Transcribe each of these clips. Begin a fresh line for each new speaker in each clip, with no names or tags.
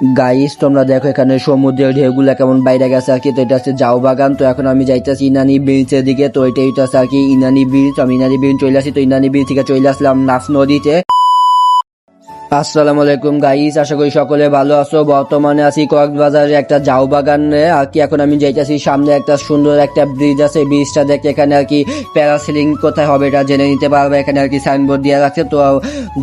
Guys তোমরা দেখো এখানে সমুদ্রের ঢেউগুলা কেমন বাইরে গেছে আর কি। তো এটা হচ্ছে জাউ বাগান। তো এখন আমি যাইতেছি ইনানি ব্রিজের দিকে। তো এটাই হচ্ছে আর কি ইনানি ব্রিজ। আমি ইনানি ব্রিজ চলে আসি। তো ইনানি ব্রিজ থেকে চলে আসলাম নাফ নদীতে। আসসালামু আলাইকুম গাইস, আশা করি সকলে ভালো আছো। বর্তমানে আছি কক্সবাজারে একটা জাউ বাগানে আর কি। এখন আমি যাইতেছি, সামনে একটা সুন্দর একটা ব্রিজ আছে। ব্রিজটা দেখে এখানে আর কি প্যারাসেলিং কোথায় হবে এটা জেনে নিতে পারবে। এখানে আর কি সাইনবোর্ড দেওয়া আছে। তো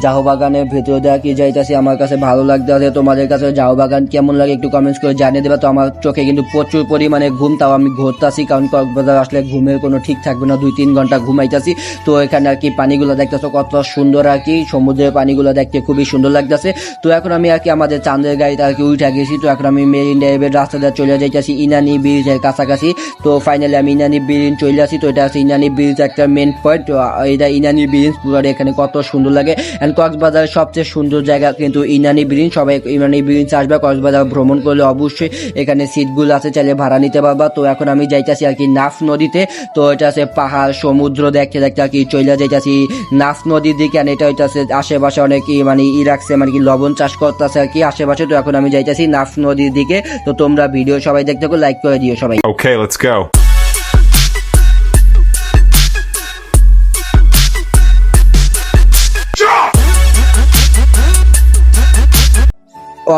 জাউ বাগানের ভেতরে দিয়ে আর কি যাইতেছি। আমার কাছে ভালো লাগতে আছে। তোমাদের কাছে জাউ বাগান কেমন লাগে একটু কমেন্টস করে জানিয়ে দেবে। তো আমার চোখে কিন্তু প্রচুর পরিমাণে ঘুম, তাও আমি ঘুরতেছি, কারণ কক্সবাজার আসলে ঘুমের কোনো ঠিক থাকবে না, 2-3 ঘন্টা ঘুমাইতেছি। তো এখানে আর কি পানিগুলো দেখতেছো কত সুন্দর আর কি, সমুদ্রের পানিগুলো দেখতে খুবই সুন্দর লাগতেছে। তো এখন আমি আর কি আমাদের চাঁদের গাড়িতে আর কি উঠে গেছি। তো এখন আমি মেরিন ড্রাইভের রাস্তাটা চলে যাইতেছি ইনানি ব্রিজের কাছাকাছি। তো ফাইনালি আমি ইনানি ব্রিজ চলে আসি। তো এটা হচ্ছে ইনানি ব্রিজ একটা মেন পয়েন্ট। তো এটা ইনানি ব্রিজ পুরো এখানে কত সুন্দর লাগে। অ্যান্ড কক্সবাজারের সবচেয়ে সুন্দর জায়গা কিন্তু ইনানি ব্রিজ। সবাই ইনানি ব্রিজ আসবে, কক্সবাজার ভ্রমণ করলে অবশ্যই এখানে সিটগুলো আছে, চাইলে ভাড়া নিতে পারবা। তো এখন আমি যাইতেছি আর কি নাফ নদীতে। তো এটা আছে পাহাড় সমুদ্র দেখতে দেখতে আর কি চলে যাইতেছি নাফ নদীর দিকে। আর এটা হইতেছে আশেপাশে অনেক মানে রাখছে মানে কি লবণ চাষ করতেছে আর কি আশেপাশে। তো এখন আমি যাইতেছি নাফ নদীর দিকে। তো তোমরা ভিডিও সবাই দেখতে থাকো, লাইক করে দিও সবাই।
Okay, let's go.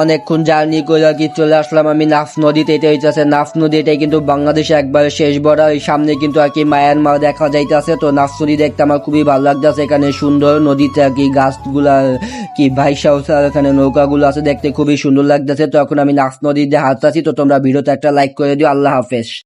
অনেকক্ষণ জার্নি করে আর কি চলে আসলাম আমি নাফ নদীতে। এটা হইতেছে নাফ নদী। এটাই কিন্তু বাংলাদেশে একবারে শেষ বড়া। ওই সামনে কিন্তু আর কি মায়ানমার দেখা যাইতেছে। তো নাফ নদী দেখতে আমার খুবই ভালো লাগতেছে। এখানে সুন্দর নদীতে আর কি গাছগুলা কি ভাইসা, এখানে নৌকাগুলো আছে, দেখতে খুবই সুন্দর লাগতেছে। তো এখন আমি নাফ নদীতে হাঁটতেছি। তো তোমরা ভিডিওতে একটা লাইক করে দিও। আল্লাহ হাফেজ।